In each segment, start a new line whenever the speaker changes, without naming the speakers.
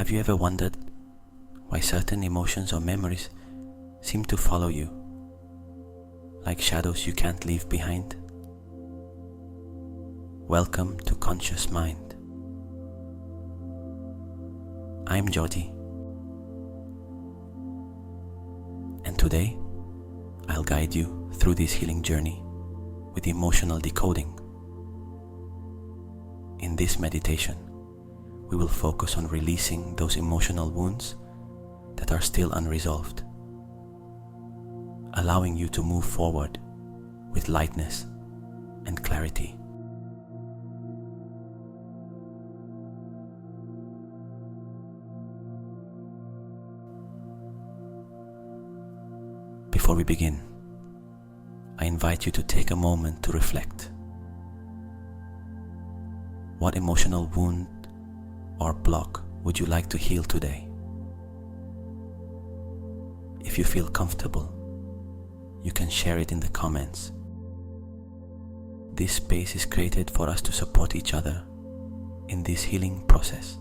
Have you ever wondered why certain emotions or memories seem to follow you, like shadows you can't leave behind? Welcome to Conscious Mind. I'm Jyoti, and today I'll guide you through this healing journey with emotional decoding. In this meditation, we will focus on releasing those emotional wounds that are still unresolved, allowing you to move forward with lightness and clarity. Before we begin, I invite you to take a moment to reflect. What emotional wound or block would you like to heal today? If you feel comfortable, you can share it in the comments. This space is created for us to support each other in this healing process.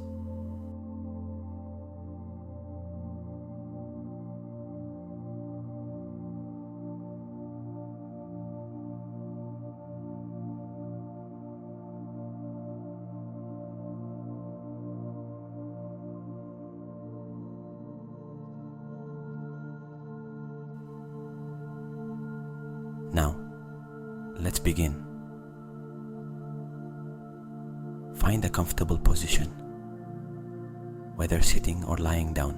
Now, let's begin. Find a comfortable position, whether sitting or lying down.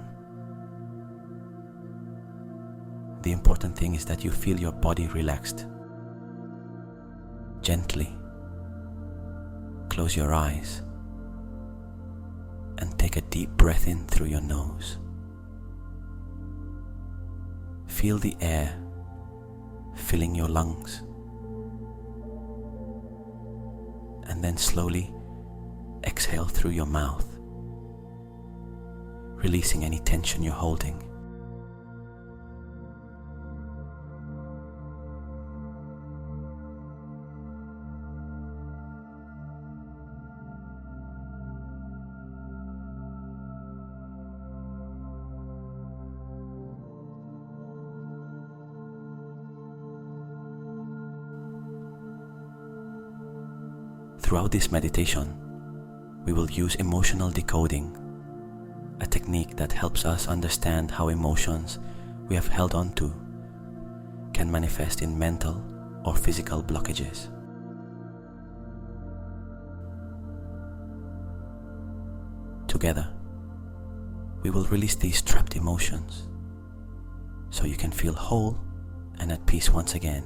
The important thing is that you feel your body relaxed. Gently close your eyes and take a deep breath in through your nose. Feel the air filling your lungs, and then slowly exhale through your mouth, releasing any tension you're holding. Throughout this meditation, we will use emotional decoding, a technique that helps us understand how emotions we have held on to can manifest in mental or physical blockages. Together, we will release these trapped emotions so you can feel whole and at peace once again.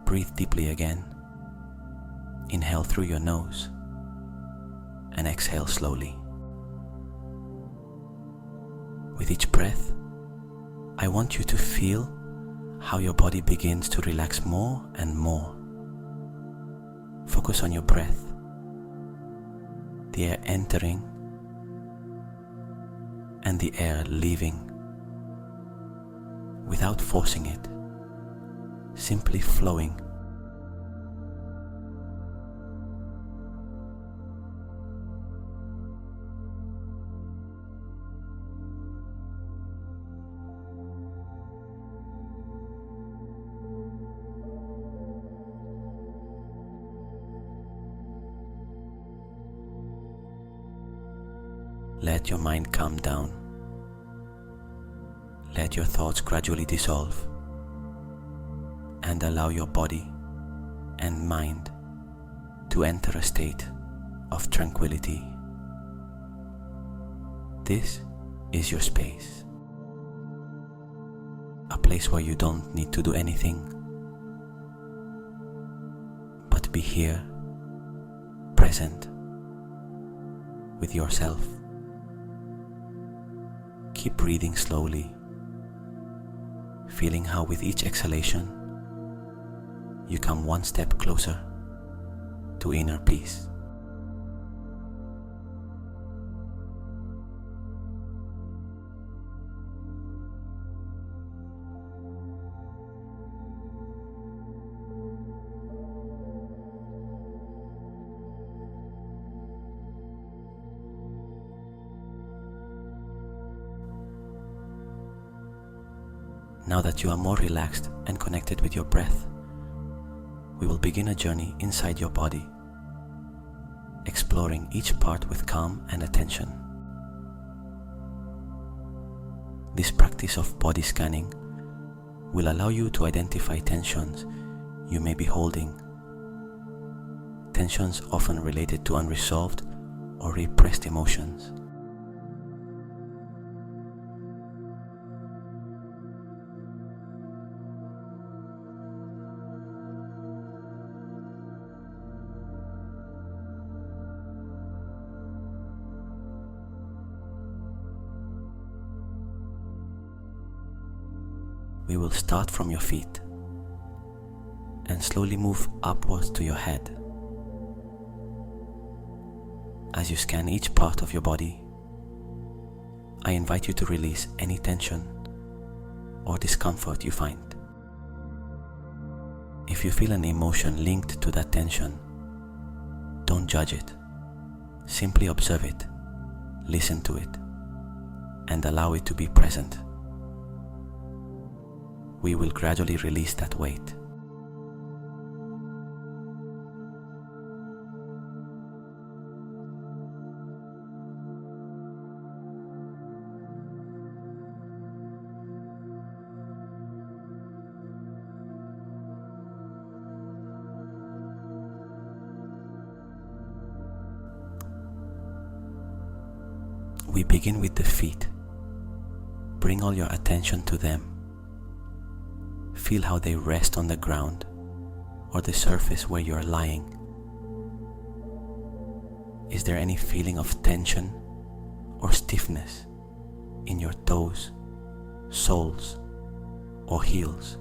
Breathe deeply again. Inhale through your nose and exhale slowly. With each breath, I want you to feel how your body begins to relax more and more. Focus on your breath, the air entering and the air leaving, without forcing it, simply flowing. Let your mind calm down. Let your thoughts gradually dissolve, and allow your body and mind to enter a state of tranquility. This is your space, a place where you don't need to do anything but be here, present with yourself. Keep breathing slowly, feeling how with each exhalation you come one step closer to inner peace. Now that you are more relaxed and connected with your breath, we will begin a journey inside your body, exploring each part with calm and attention. This practice of body scanning will allow you to identify tensions you may be holding, tensions often related to unresolved or repressed emotions. We will start from your feet and slowly move upwards to your head. As you scan each part of your body, I invite you to release any tension or discomfort you find. If you feel an emotion linked to that tension, don't judge it. Simply observe it, listen to it, and allow it to be present. We will gradually release that weight. We begin with the feet. Bring all your attention to them. Feel how they rest on the ground or the surface where you are lying. Is there any feeling of tension or stiffness in your toes, soles, or heels?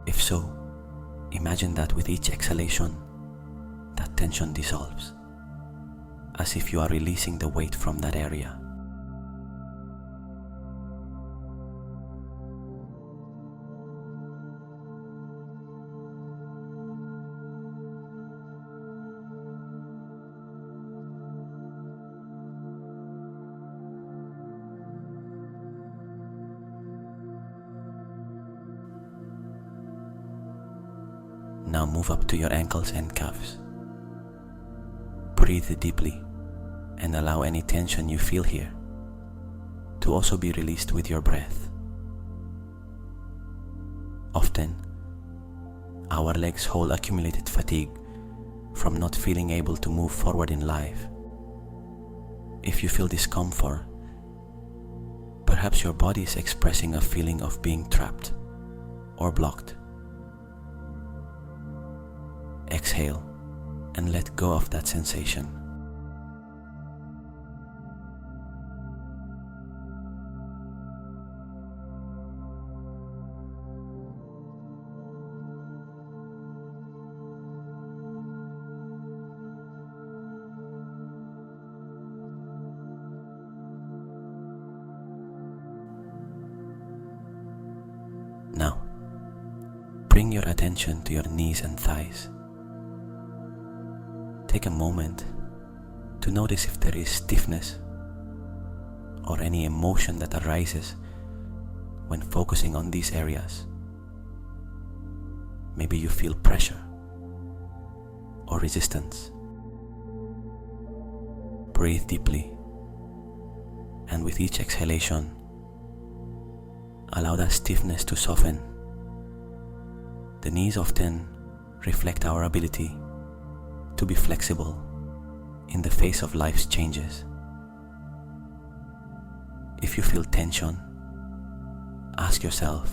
If so, imagine that with each exhalation, that tension dissolves, as if you are releasing the weight from that area. Now move up to your ankles and calves. Breathe deeply and allow any tension you feel here to also be released with your breath. Often, our legs hold accumulated fatigue from not feeling able to move forward in life. If you feel discomfort, perhaps your body is expressing a feeling of being trapped or blocked. Exhale and let go of that sensation. Now, bring your attention to your knees and thighs. Take a moment to notice if there is stiffness or any emotion that arises when focusing on these areas. Maybe you feel pressure or resistance. Breathe deeply, and with each exhalation, allow that stiffness to soften. The knees often reflect our ability to be flexible in the face of life's changes. If you feel tension, ask yourself,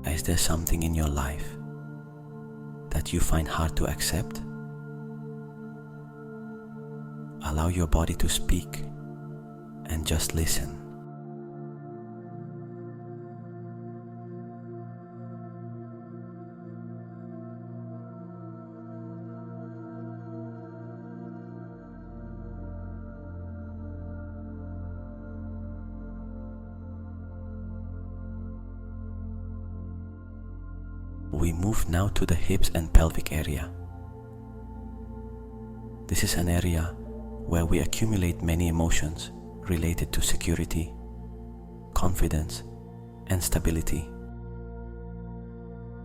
is there something in your life that you find hard to accept? Allow your body to speak and just listen. We move now to the hips and pelvic area. This is an area where we accumulate many emotions related to security, confidence, and stability.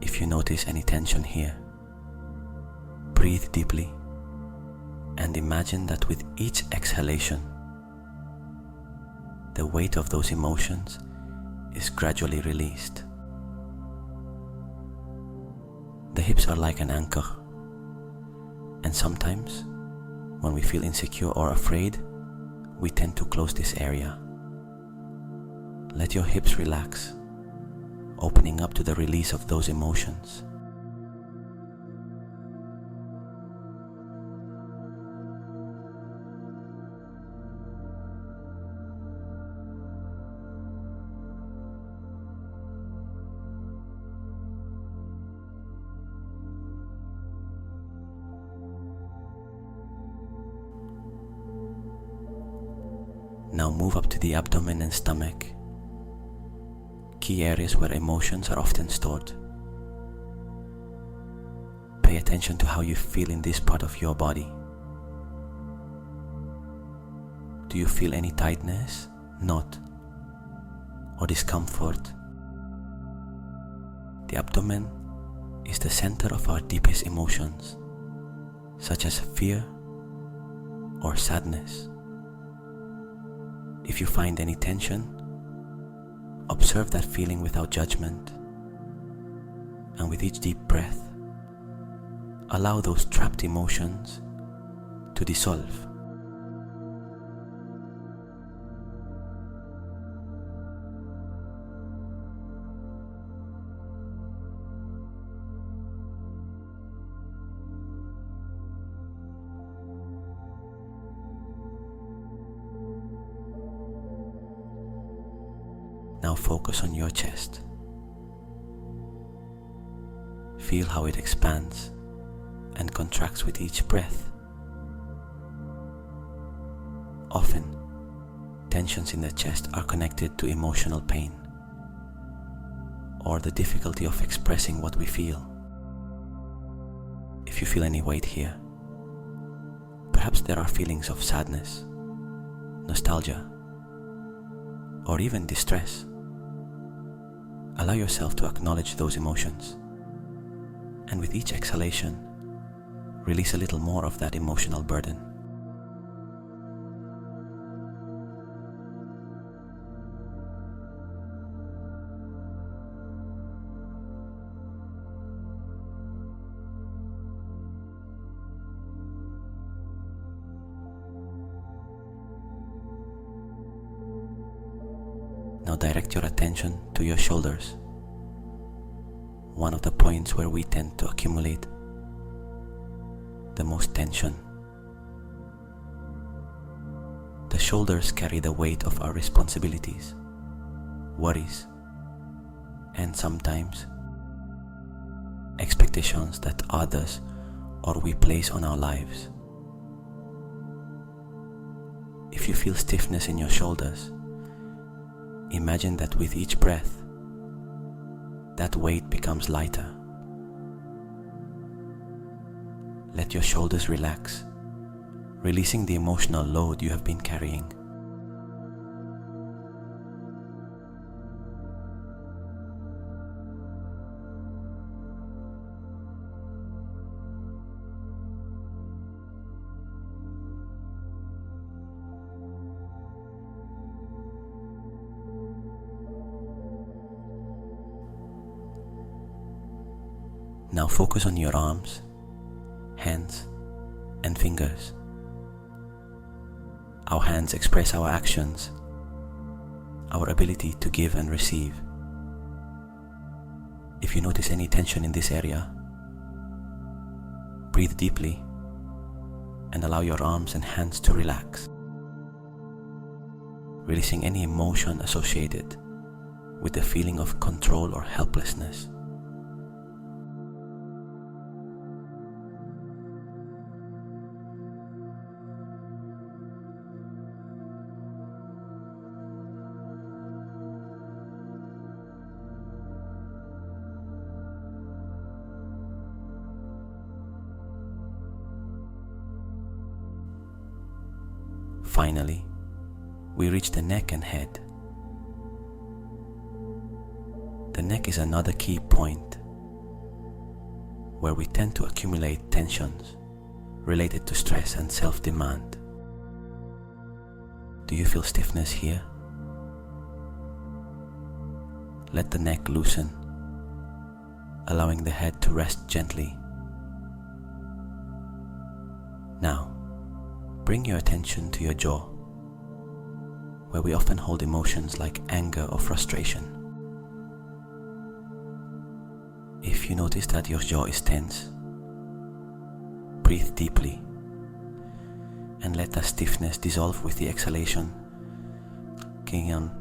If you notice any tension here, breathe deeply and imagine that with each exhalation, the weight of those emotions is gradually released. The hips are like an anchor, and sometimes when we feel insecure or afraid, we tend to close this area. Let your hips relax, opening up to the release of those emotions. Now move up to the abdomen and stomach, key areas where emotions are often stored. Pay attention to how you feel in this part of your body. Do you feel any tightness, knot, or discomfort? The abdomen is the center of our deepest emotions, such as fear or sadness. If you find any tension, observe that feeling without judgment, and with each deep breath, allow those trapped emotions to dissolve. Now focus on your chest. Feel how it expands and contracts with each breath. Often, tensions in the chest are connected to emotional pain or the difficulty of expressing what we feel. If you feel any weight here, perhaps there are feelings of sadness, nostalgia, or even distress. Allow yourself to acknowledge those emotions, and with each exhalation, release a little more of that emotional burden. Now direct your attention to your shoulders, one of the points where we tend to accumulate the most tension. The shoulders carry the weight of our responsibilities, worries, and sometimes expectations that others or we place on our lives. If you feel stiffness in your shoulders, imagine that with each breath, that weight becomes lighter. Let your shoulders relax, releasing the emotional load you have been carrying. Now focus on your arms, hands, and fingers. Our hands express our actions, our ability to give and receive. If you notice any tension in this area, breathe deeply and allow your arms and hands to relax, releasing any emotion associated with the feeling of control or helplessness. Finally, we reach the neck and head. The neck is another key point where we tend to accumulate tensions related to stress and self-demand. Do you feel stiffness here? Let the neck loosen, allowing the head to rest gently. Now, bring your attention to your jaw, where we often hold emotions like anger or frustration. If you notice that your jaw is tense, breathe deeply and let the stiffness dissolve with the exhalation. Carrying on.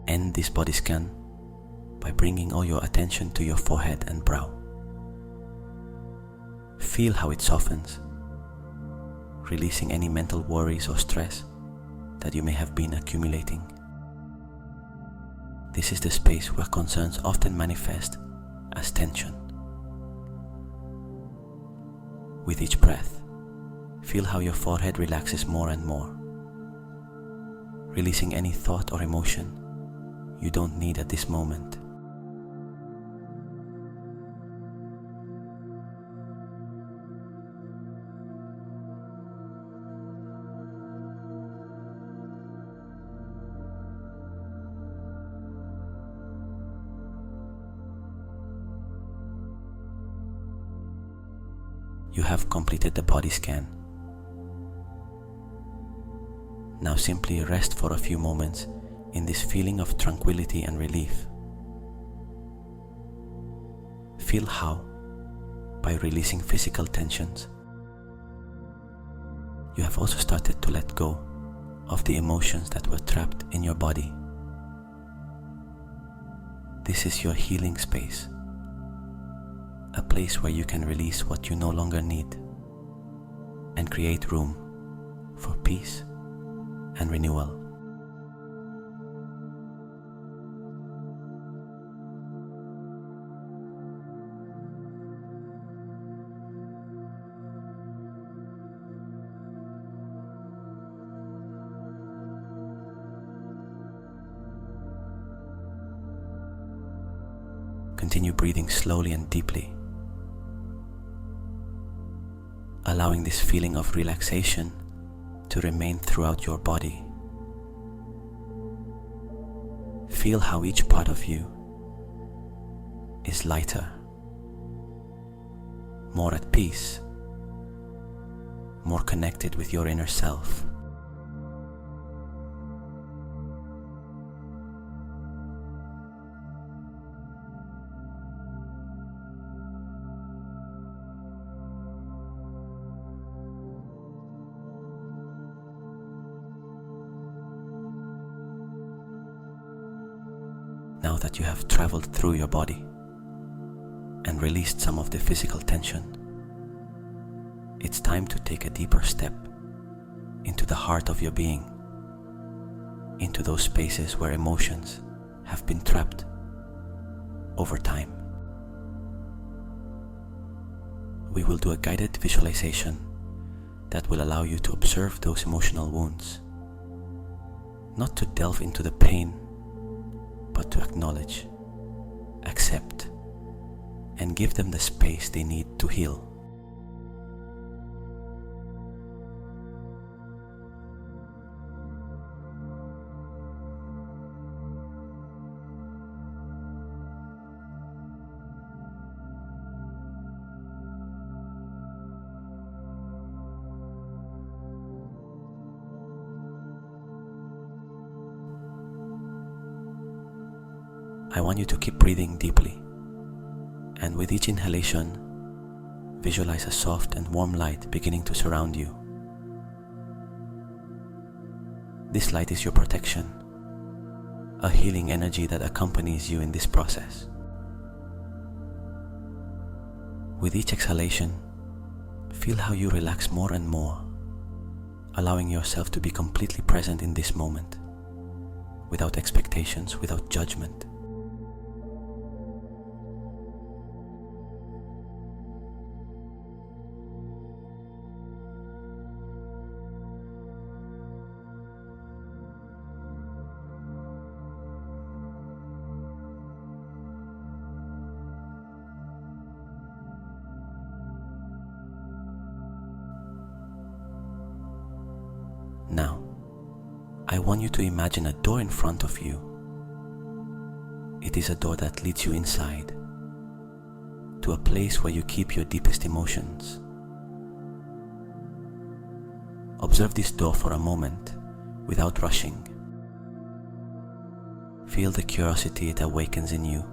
End this body scan by bringing all your attention to your forehead and brow. Feel how it softens, releasing any mental worries or stress that you may have been accumulating. This is the space where concerns often manifest as tension. With each breath, feel how your forehead relaxes more and more, releasing any thought or emotion you don't need at this moment. You have completed the body scan. Now simply rest for a few moments in this feeling of tranquility and relief. Feel how, by releasing physical tensions, you have also started to let go of the emotions that were trapped in your body. This is your healing space, a place where you can release what you no longer need and create room for peace and renewal. Continue breathing slowly and deeply, allowing this feeling of relaxation to remain throughout your body. Feel how each part of you is lighter, more at peace, more connected with your inner self. Now that you have traveled through your body and released some of the physical tension, it's time to take a deeper step into the heart of your being, into those spaces where emotions have been trapped over time. We will do a guided visualization that will allow you to observe those emotional wounds, not to delve into the pain, but to acknowledge, accept, and give them the space they need to heal. I want you to keep breathing deeply, and with each inhalation, visualize a soft and warm light beginning to surround you. This light is your protection, a healing energy that accompanies you in this process. With each exhalation, feel how you relax more and more, allowing yourself to be completely present in this moment, without expectations, without judgment. Now, I want you to imagine a door in front of you. It is a door that leads you inside, to a place where you keep your deepest emotions. Observe this door for a moment, without rushing. Feel the curiosity it awakens in you,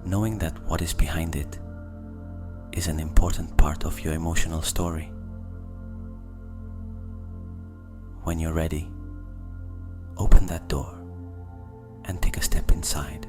knowing that what is behind it is an important part of your emotional story. When you're ready, open that door and take a step inside.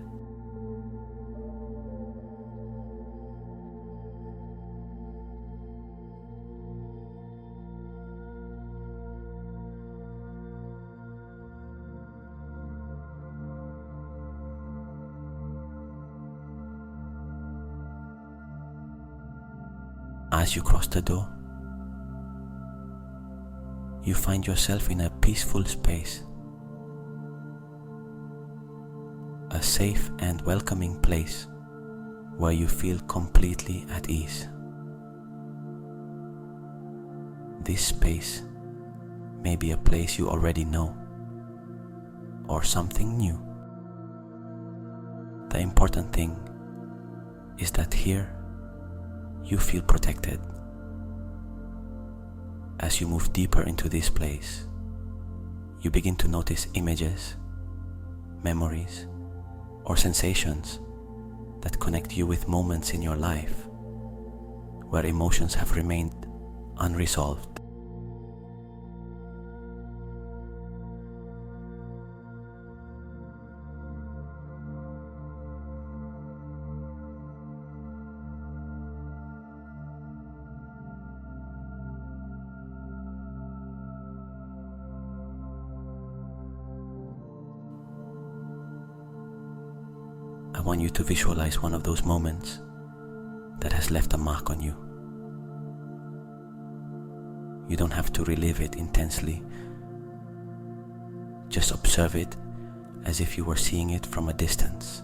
As you cross the door, you find yourself in a peaceful space, a safe and welcoming place where you feel completely at ease. This space may be a place you already know, or something new. The important thing is that here you feel protected. As you move deeper into this place, you begin to notice images, memories, or sensations that connect you with moments in your life where emotions have remained unresolved. I want you to visualize one of those moments that has left a mark on you. You don't have to relive it intensely. Just observe it as if you were seeing it from a distance.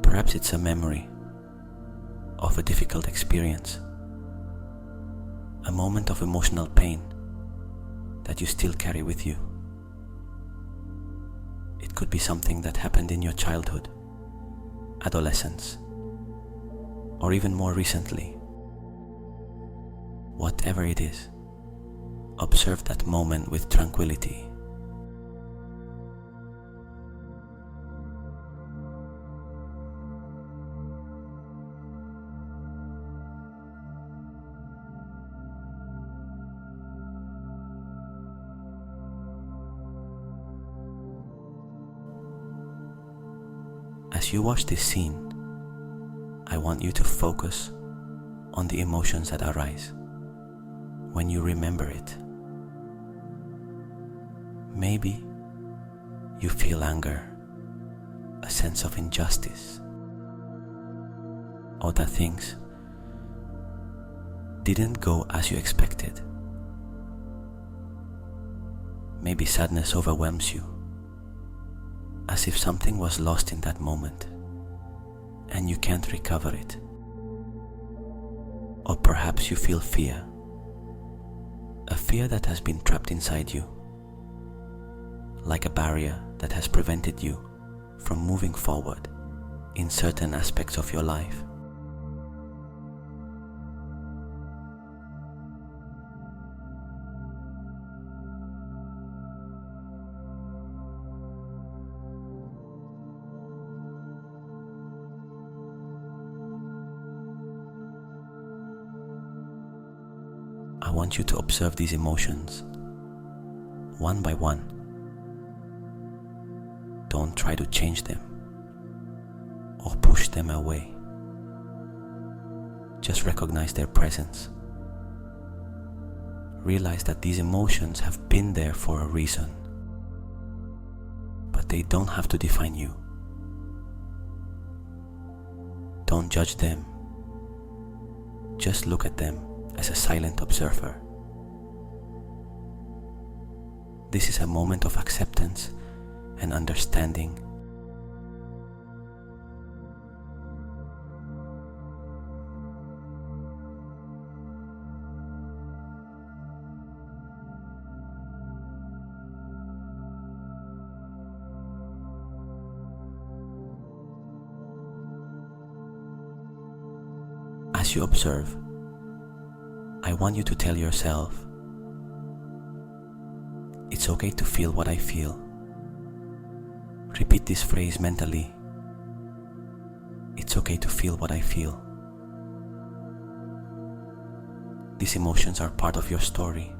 Perhaps it's a memory of a difficult experience, a moment of emotional pain that you still carry with you. It could be something that happened in your childhood, adolescence, or even more recently. Whatever it is, observe that moment with tranquility. As you watch this scene, I want you to focus on the emotions that arise when you remember it. Maybe you feel anger, a sense of injustice, or that things didn't go as you expected. Maybe sadness overwhelms you, as if something was lost in that moment and you can't recover it. Or perhaps you feel fear, a fear that has been trapped inside you, like a barrier that has prevented you from moving forward in certain aspects of your life. I want you to observe these emotions, one by one. Don't try to change them or push them away. Just recognize their presence. Realize that these emotions have been there for a reason, but they don't have to define you. Don't judge them. Just look at them as a silent observer. This is a moment of acceptance and understanding. As you observe, I want you to tell yourself, it's okay to feel what I feel. Repeat this phrase mentally. It's okay to feel what I feel. These emotions are part of your story,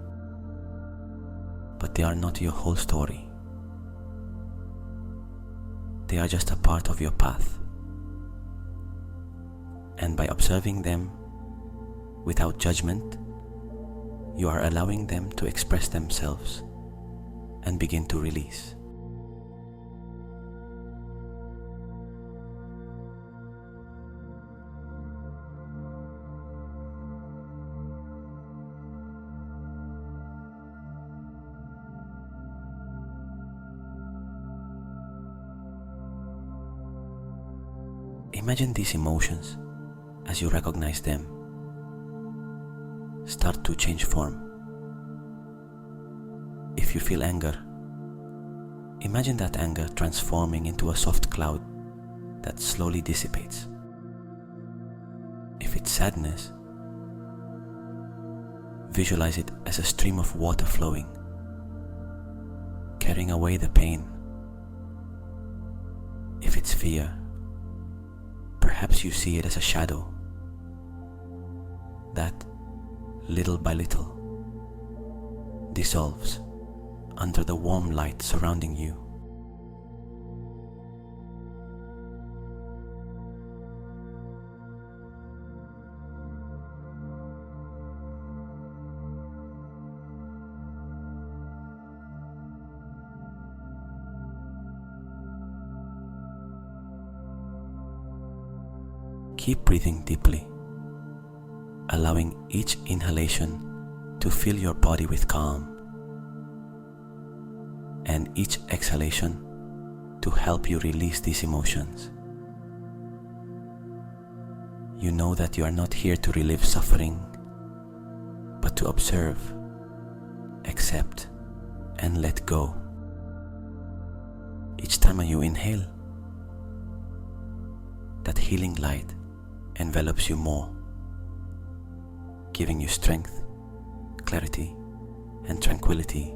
but they are not your whole story. They are just a part of your path. And by observing them without judgment, you are allowing them to express themselves and begin to release. Imagine these emotions as you recognize them start to change form. If you feel anger, imagine that anger transforming into a soft cloud that slowly dissipates. If it's sadness, visualize it as a stream of water flowing, carrying away the pain. If it's fear, perhaps you see it as a shadow that, little by little, dissolves under the warm light surrounding you. Keep breathing deeply, allowing each inhalation to fill your body with calm, and each exhalation to help you release these emotions. You know that you are not here to relieve suffering, but to observe, accept, and let go. Each time you inhale, that healing light envelops you more, giving you strength, clarity, and tranquility.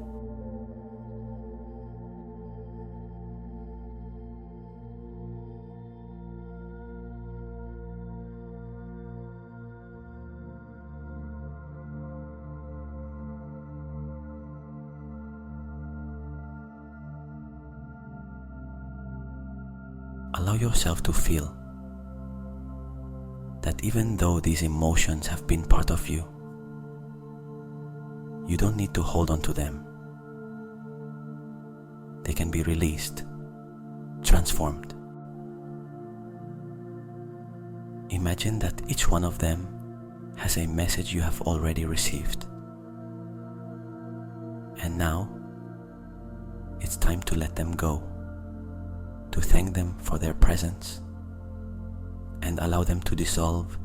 Allow yourself to feel that even though these emotions have been part of you, you don't need to hold on to them. They can be released, transformed. Imagine that each one of them has a message you have already received. And now, it's time to let them go, to thank them for their presence, and allow them to dissolve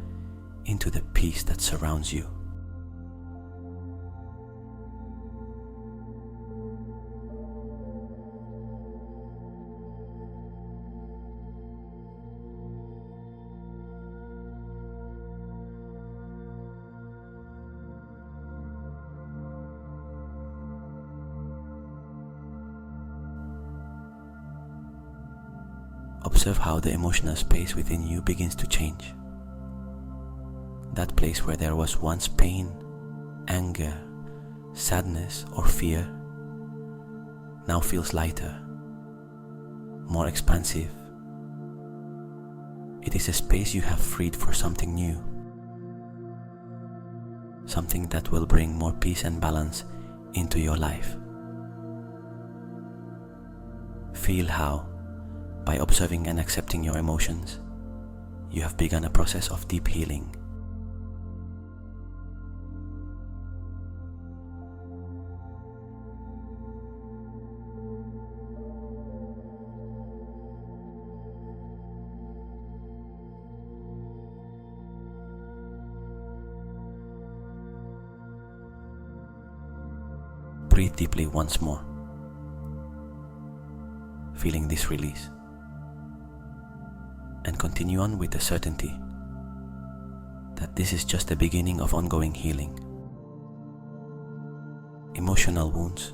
into the peace that surrounds you. Observe how the emotional space within you begins to change. That place where there was once pain, anger, sadness, or fear now feels lighter, more expansive. It is a space you have freed for something new. something that will bring more peace and balance into your life. Feel how, by observing and accepting your emotions, you have begun a process of deep healing. Breathe deeply once more, feeling this release, and continue on with the certainty that this is just the beginning of ongoing healing. Emotional wounds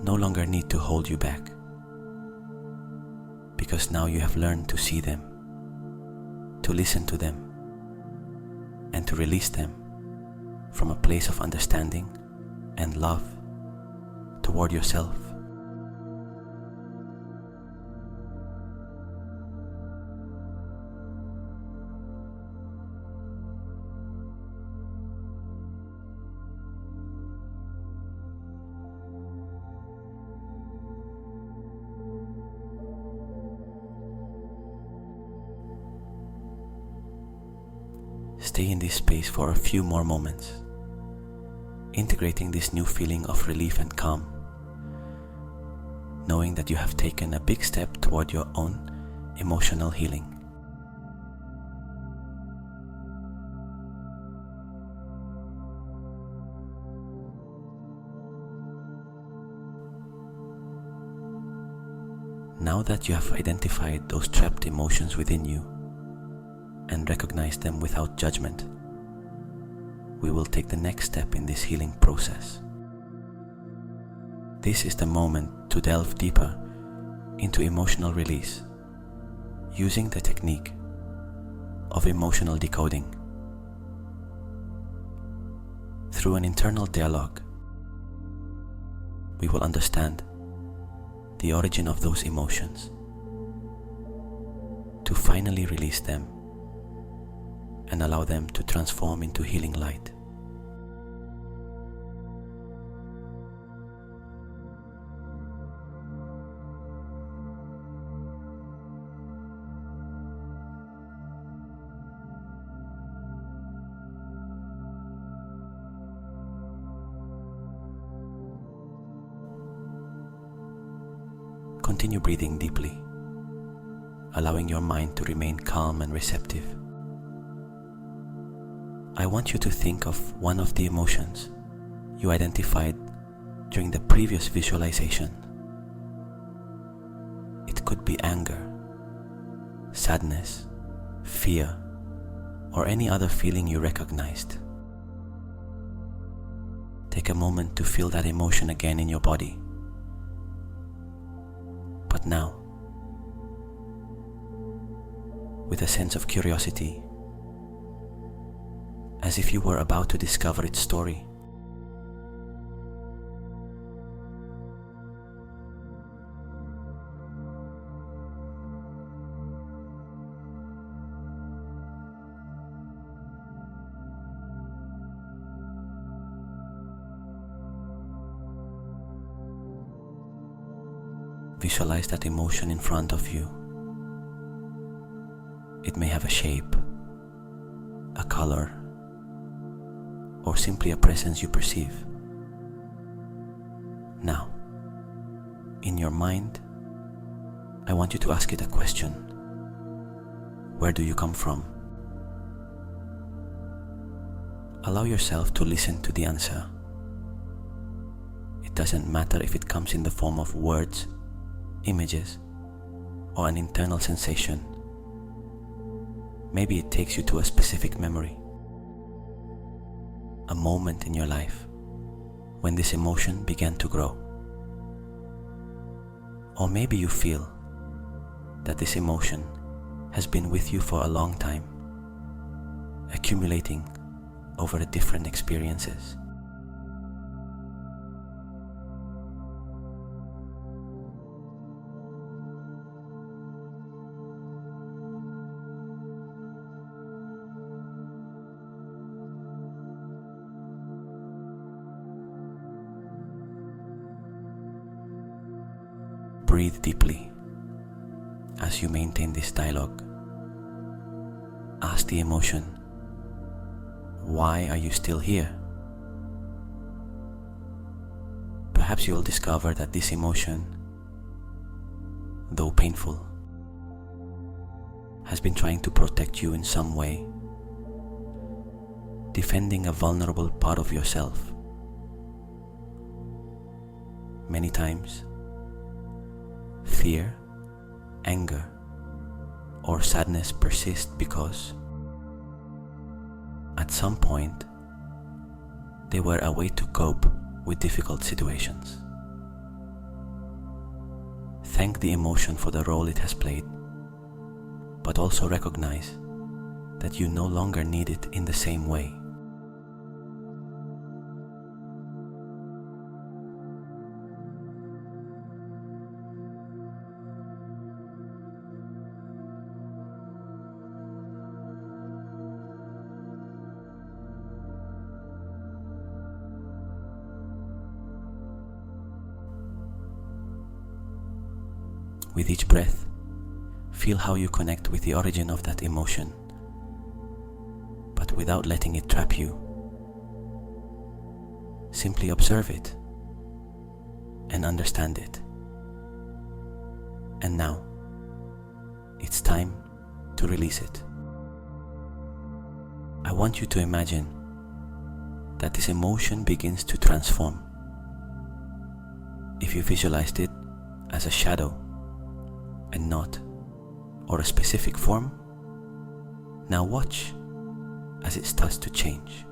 no longer need to hold you back, because now you have learned to see them, to listen to them, and to release them from a place of understanding and love toward yourself. Stay in this space for a few more moments, integrating this new feeling of relief and calm, knowing that you have taken a big step toward your own emotional healing. Now that you have identified those trapped emotions within you and recognized them without judgment, we will take the next step in this healing process. This is the moment to delve deeper into emotional release, using the technique of emotional decoding. Through an internal dialogue, we will understand the origin of those emotions, to finally release them and allow them to transform into healing light. Continue breathing deeply, allowing your mind to remain calm and receptive. I want you to think of one of the emotions you identified during the previous visualization. It could be anger, sadness, fear, or any other feeling you recognized. Take a moment to feel that emotion again in your body. But now, with a sense of curiosity, as if you were about to discover its story. Visualize that emotion in front of you. It may have a shape, a color, or simply a presence you perceive. Now, in your mind, I want you to ask it a question. Where do you come from? Allow yourself to listen to the answer. It doesn't matter if it comes in the form of words, images, or an internal sensation. Maybe it takes you to a specific memory, a moment in your life when this emotion began to grow. Or maybe you feel that this emotion has been with you for a long time, accumulating over the different experiences. breathe deeply as you maintain this dialogue. Ask the emotion, why are you still here? Perhaps you will discover that this emotion, though painful, has been trying to protect you in some way, defending a vulnerable part of yourself. Many times, fear, anger, or sadness persist because at some point they were a way to cope with difficult situations. Thank the emotion for the role it has played, but also recognize that you no longer need it in the same way. With each breath, feel how you connect with the origin of that emotion, but without letting it trap you. Simply observe it and understand it. And now, it's time to release it. I want you to imagine that this emotion begins to transform. If you visualized it as a shadow, a knot, or a specific form, now watch as it starts to change.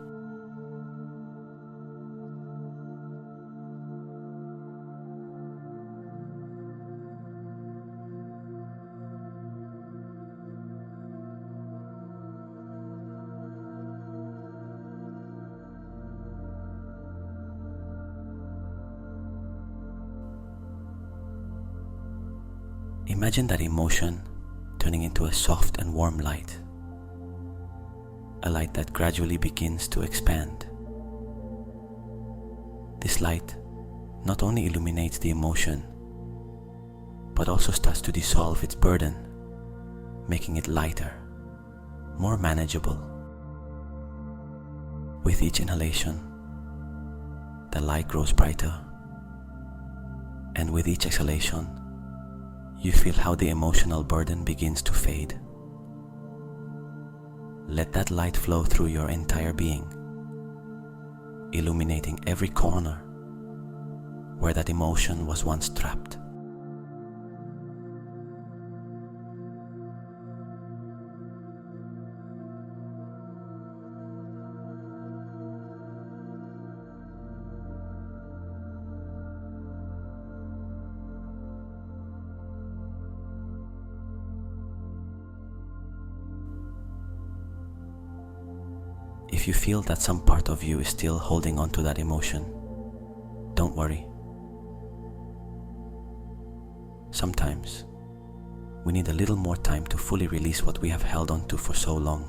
Imagine that emotion turning into a soft and warm light, a light that gradually begins to expand. This light not only illuminates the emotion, but also starts to dissolve its burden, making it lighter, more manageable. With each inhalation, the light grows brighter, and with each exhalation, you feel how the emotional burden begins to fade. Let that light flow through your entire being, illuminating every corner where that emotion was once trapped. If you feel that some part of you is still holding on to that emotion, don't worry. Sometimes we need a little more time to fully release what we have held on to for so long.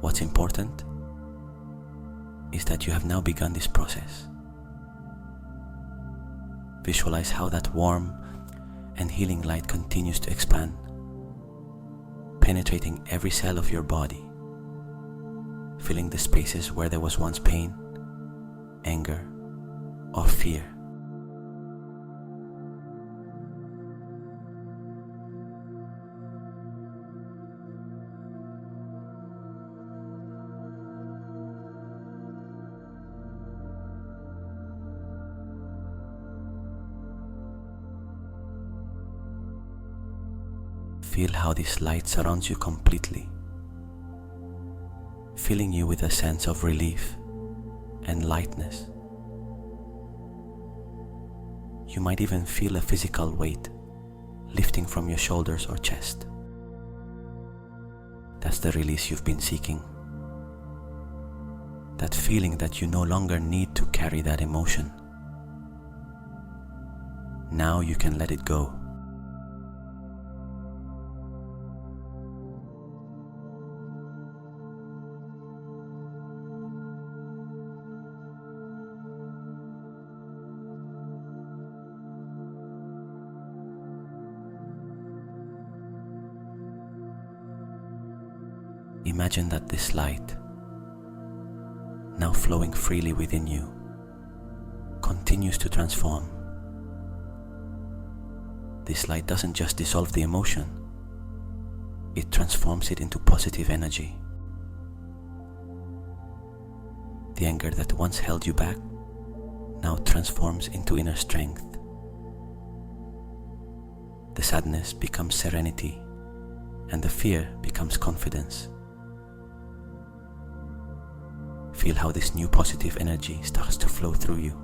What's important is that you have now begun this process. Visualize how that warm and healing light continues to expand, penetrating every cell of your body, filling the spaces where there was once pain, anger, or fear. Feel how this light surrounds you completely, filling you with a sense of relief and lightness. You might even feel a physical weight lifting from your shoulders or chest. That's the release you've been seeking. That feeling that you no longer need to carry that emotion. Now you can let it go. Imagine that this light, now flowing freely within you, continues to transform. This light doesn't just dissolve the emotion, it transforms it into positive energy. The anger that once held you back now transforms into inner strength. The sadness becomes serenity, and the fear becomes confidence. Feel how this new positive energy starts to flow through you,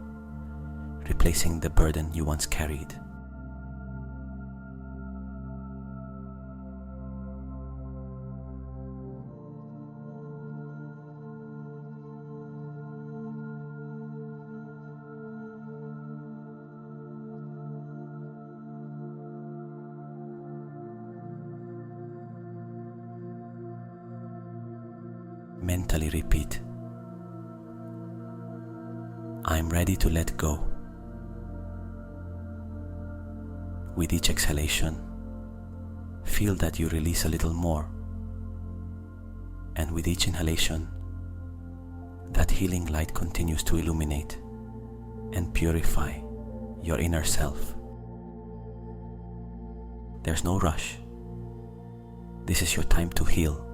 replacing the burden you once carried. Mentally repeat, I'm ready to let go. With each exhalation, feel that you release a little more. And with each inhalation, that healing light continues to illuminate and purify your inner self. There's no rush. This is your time to heal,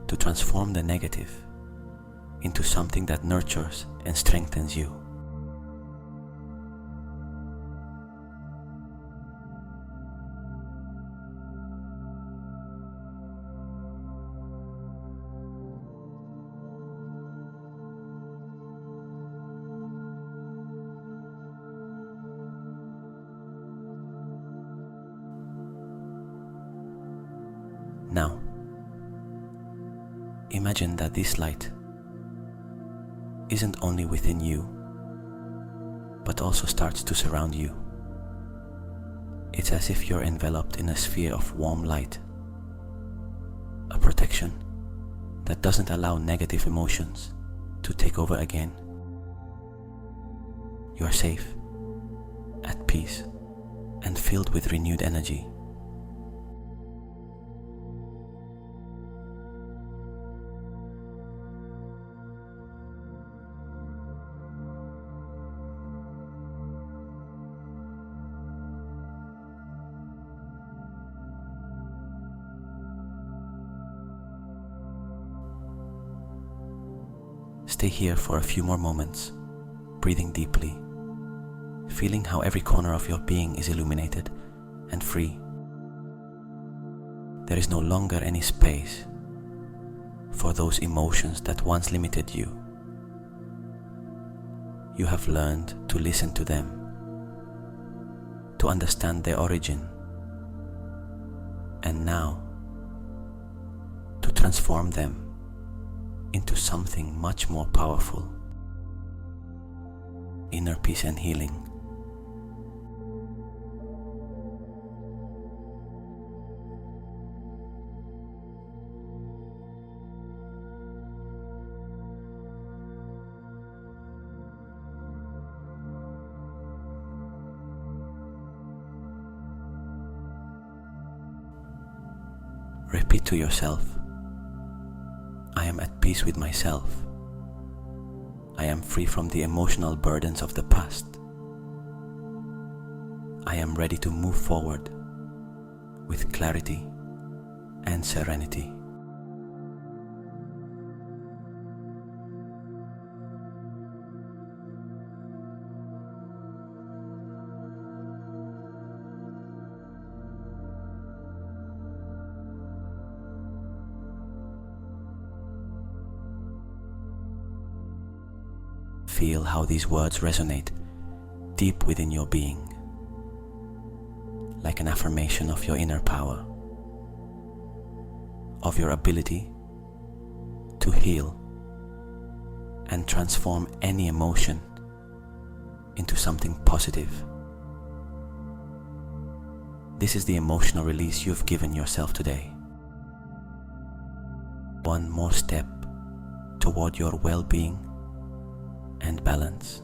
to transform the negative into something that nurtures and strengthens you. Now, imagine that this light isn't only within you, but also starts to surround you. It's as if you're enveloped in a sphere of warm light, a protection that doesn't allow negative emotions to take over again. You are safe, at peace, and filled with renewed energy. Stay here for a few more moments, breathing deeply, feeling how every corner of your being is illuminated and free. There is no longer any space for those emotions that once limited you. You have learned to listen to them, to understand their origin, and now to transform them into something much more powerful: inner peace and healing. Repeat to yourself, I am at peace with myself. I am free from the emotional burdens of the past. I am ready to move forward with clarity and serenity. Feel how these words resonate deep within your being, like an affirmation of your inner power, of your ability to heal and transform any emotion into something positive. This is the emotional release you've given yourself today. One more step toward your well-being and balance.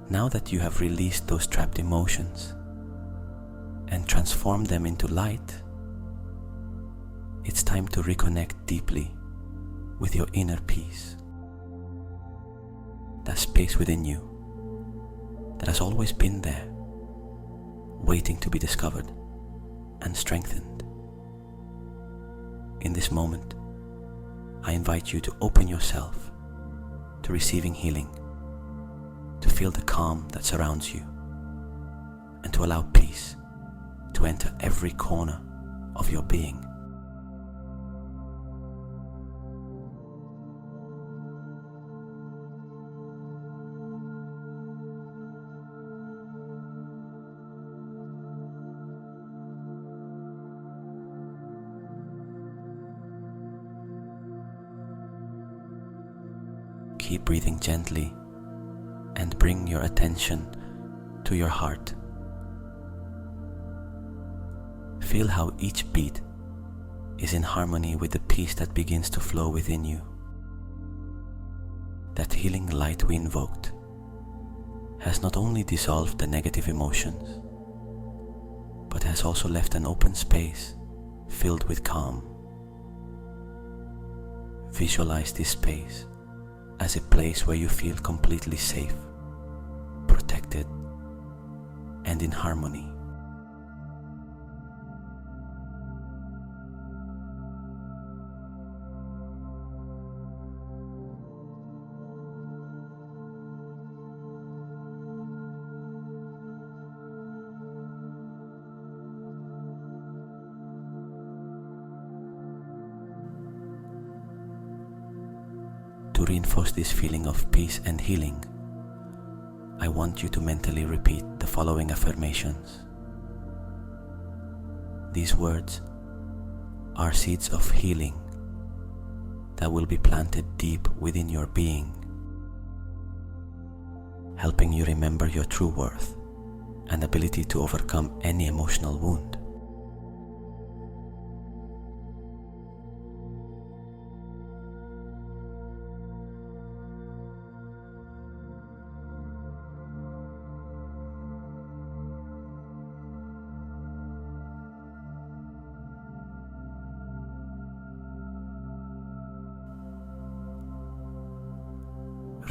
Now that you have released those trapped emotions and transformed them into light, it's time to reconnect deeply with your inner peace, that space within you that has always been there, waiting to be discovered and strengthened. In this moment, I invite you to open yourself to receiving healing, to feel the calm that surrounds you, and to allow peace to enter every corner of your being. Keep breathing gently and bring your attention to your heart. Feel how each beat is in harmony with the peace that begins to flow within you. That healing light we invoked has not only dissolved the negative emotions, but has also left an open space filled with calm. Visualize this space as a place where you feel completely safe, protected, and in harmony. To reinforce this feeling of peace and healing, I want you to mentally repeat the following affirmations. These words are seeds of healing that will be planted deep within your being, helping you remember your true worth and ability to overcome any emotional wound.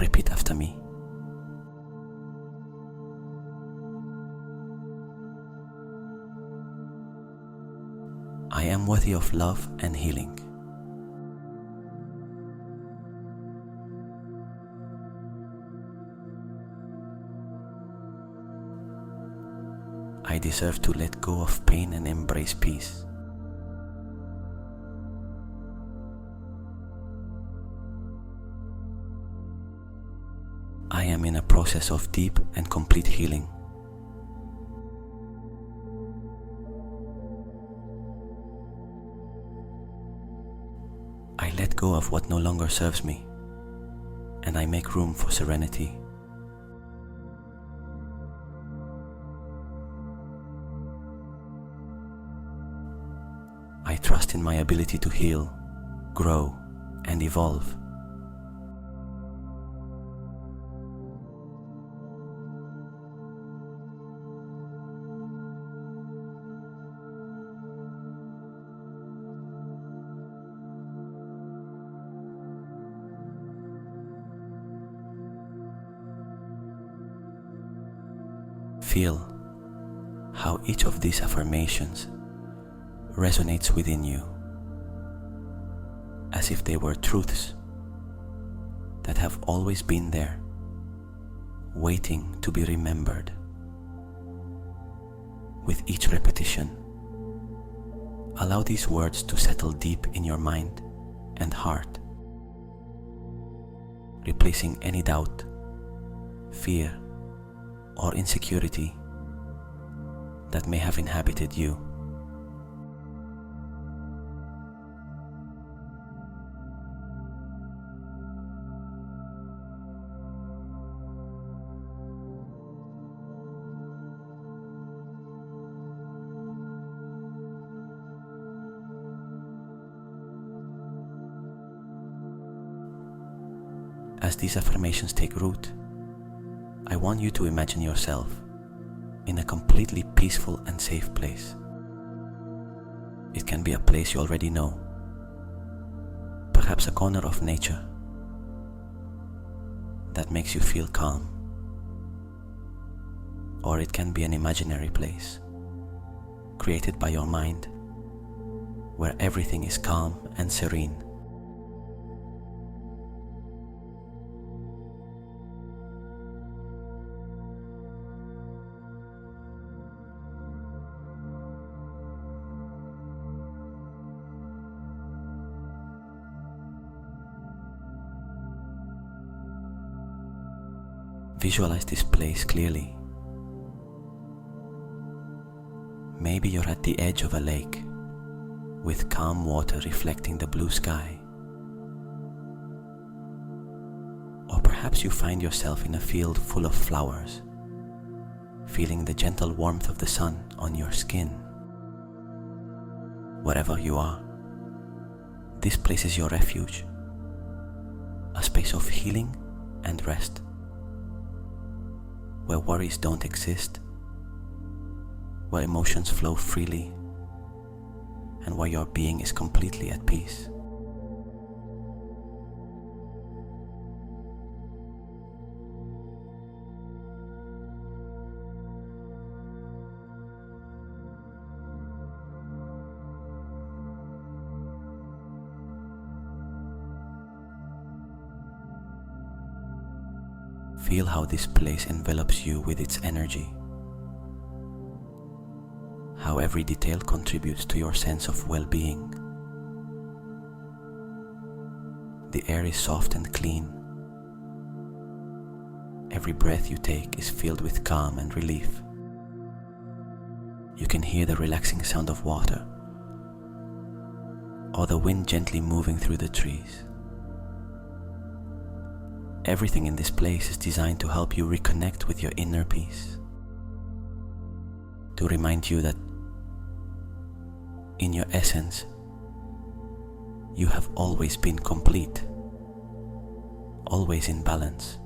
Repeat after me. I am worthy of love and healing. I deserve to let go of pain and embrace peace. I am in a process of deep and complete healing. I let go of what no longer serves me, and I make room for serenity. I trust in my ability to heal, grow, and evolve. Feel how each of these affirmations resonates within you, as if they were truths that have always been there, waiting to be remembered. With each repetition, allow these words to settle deep in your mind and heart, replacing any doubt, fear, or insecurity that may have inhabited you. As these affirmations take root, I want you to imagine yourself in a completely peaceful and safe place. It can be a place you already know, perhaps a corner of nature that makes you feel calm, or it can be an imaginary place created by your mind where everything is calm and serene. Visualize this place clearly. Maybe you're at the edge of a lake with calm water reflecting the blue sky. Or perhaps you find yourself in a field full of flowers, feeling the gentle warmth of the sun on your skin. Wherever you are, this place is your refuge, a space of healing and rest, where worries don't exist, where emotions flow freely, and where your being is completely at peace. Feel how this place envelops you with its energy, how every detail contributes to your sense of well-being. The air is soft and clean. Every breath you take is filled with calm and relief. You can hear the relaxing sound of water or the wind gently moving through the trees. Everything in this place is designed to help you reconnect with your inner peace, to remind you that in your essence, you have always been complete, always in balance.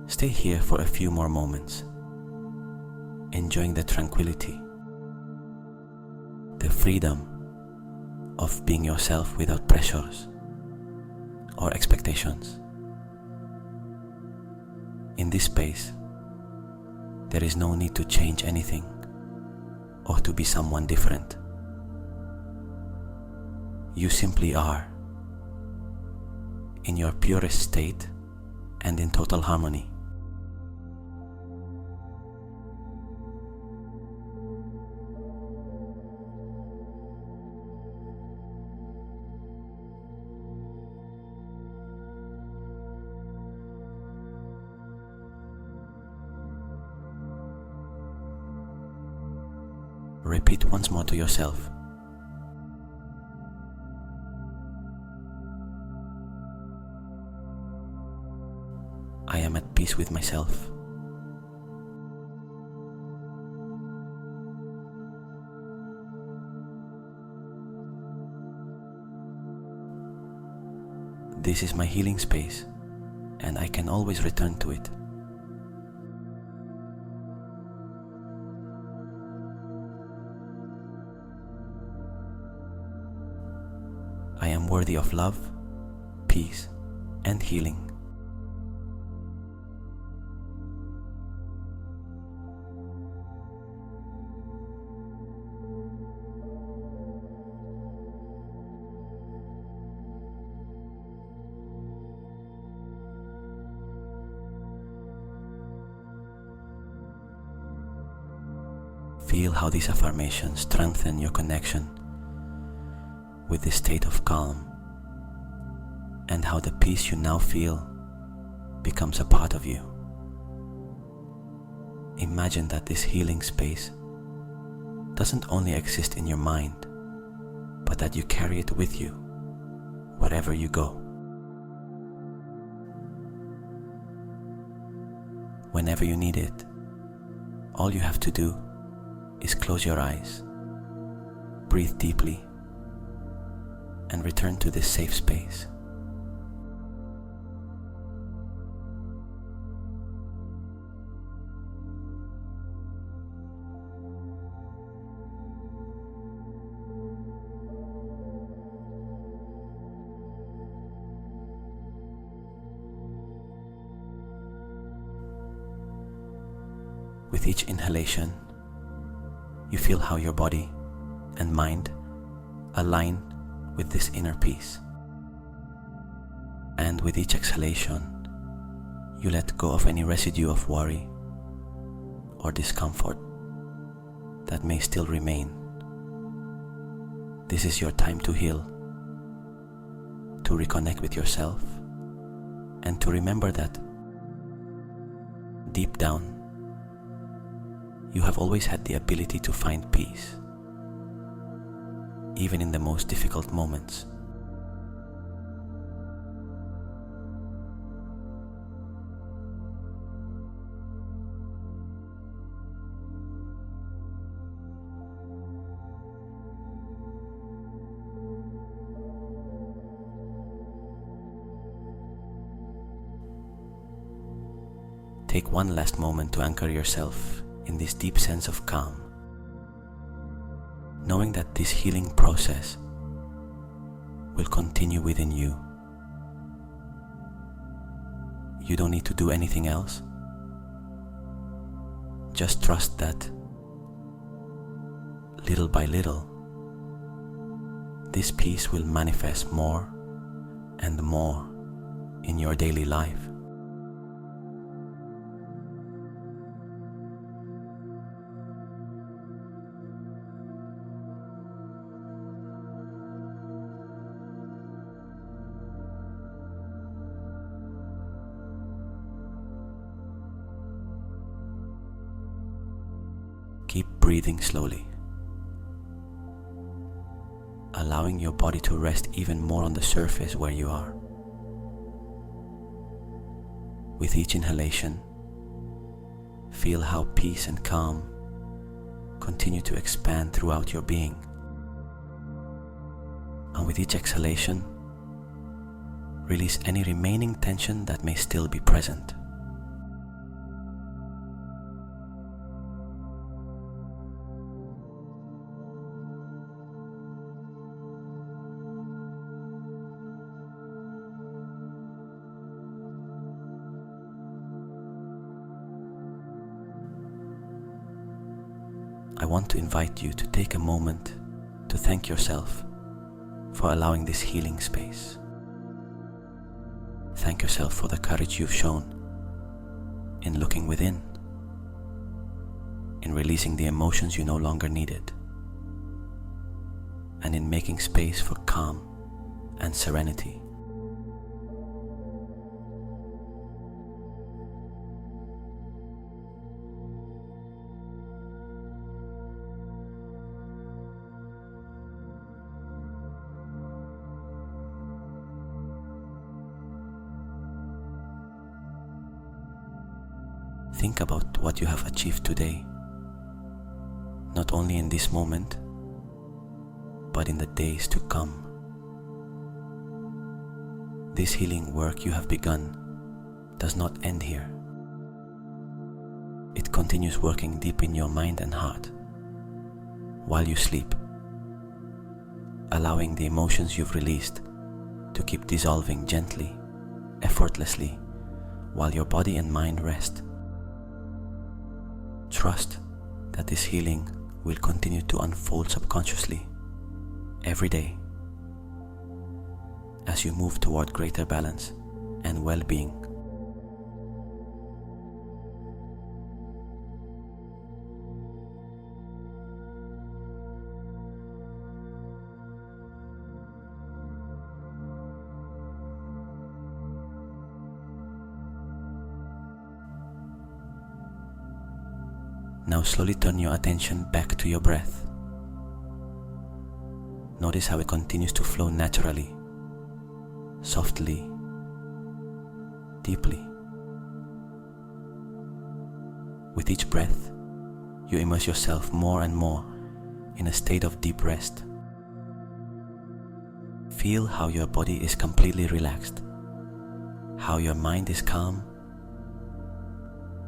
Stay here for a few more moments, enjoying the tranquility, the freedom of being yourself without pressures or expectations. In this space, there is no need to change anything or to be someone different. You simply are, in your purest state and in total harmony. Repeat once more to yourself. I am at peace with myself. This is my healing space, and I can always return to it. I am worthy of love, peace, and healing. Feel how these affirmations strengthen your connection with this state of calm, and how the peace you now feel becomes a part of you. Imagine that this healing space doesn't only exist in your mind, but that you carry it with you wherever you go. Whenever you need it, all you have to do is close your eyes, breathe deeply, and return to this safe space. With each inhalation, you feel how your body and mind align with this inner peace. And with each exhalation, you let go of any residue of worry or discomfort that may still remain. This is your time to heal, to reconnect with yourself, and to remember that deep down, you have always had the ability to find peace, even in the most difficult moments. Take one last moment to anchor yourself in this deep sense of calm, knowing that this healing process will continue within you. You don't need to do anything else. Just trust that little by little, this peace will manifest more and more in your daily life. Keep breathing slowly, allowing your body to rest even more on the surface where you are. With each inhalation, feel how peace and calm continue to expand throughout your being. And with each exhalation, release any remaining tension that may still be present. I want to invite you to take a moment to thank yourself for allowing this healing space. Thank yourself for the courage you've shown in looking within, in releasing the emotions you no longer needed, and in making space for calm and serenity. Think about what you have achieved today, not only in this moment, but in the days to come. This healing work you have begun does not end here. It continues working deep in your mind and heart while you sleep, allowing the emotions you've released to keep dissolving gently, effortlessly, while your body and mind rest. Trust that this healing will continue to unfold subconsciously every day as you move toward greater balance and well-being. Now slowly turn your attention back to your breath. Notice how it continues to flow naturally, softly, deeply. With each breath, you immerse yourself more and more in a state of deep rest. Feel how your body is completely relaxed, how your mind is calm,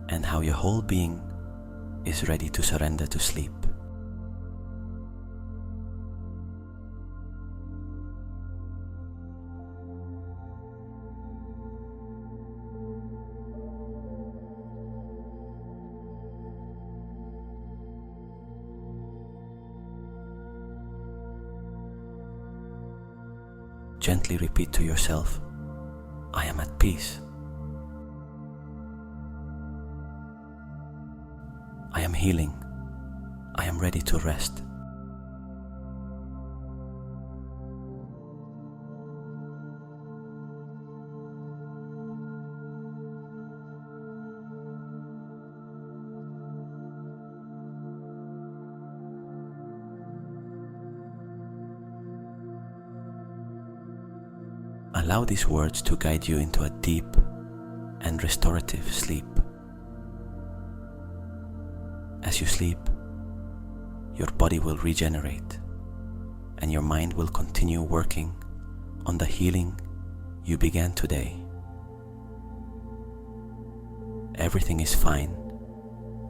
and how your whole being is ready to surrender to sleep. Gently repeat to yourself, I am at peace. I am healing. I am ready to rest. Allow these words to guide you into a deep and restorative sleep. As you sleep, your body will regenerate and your mind will continue working on the healing you began today. Everything is fine.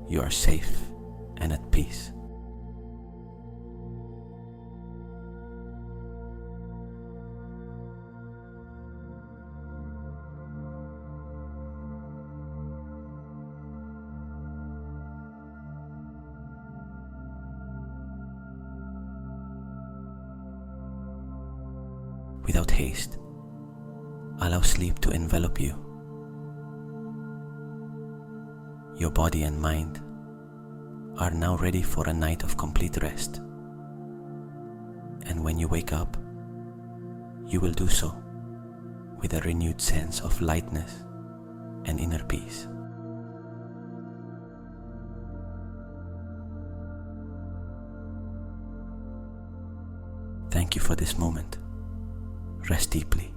You are safe and at peace. Without haste, allow sleep to envelop you. Your body and mind are now ready for a night of complete rest. And when you wake up, you will do so with a renewed sense of lightness and inner peace. Thank you for this moment. Rest deeply.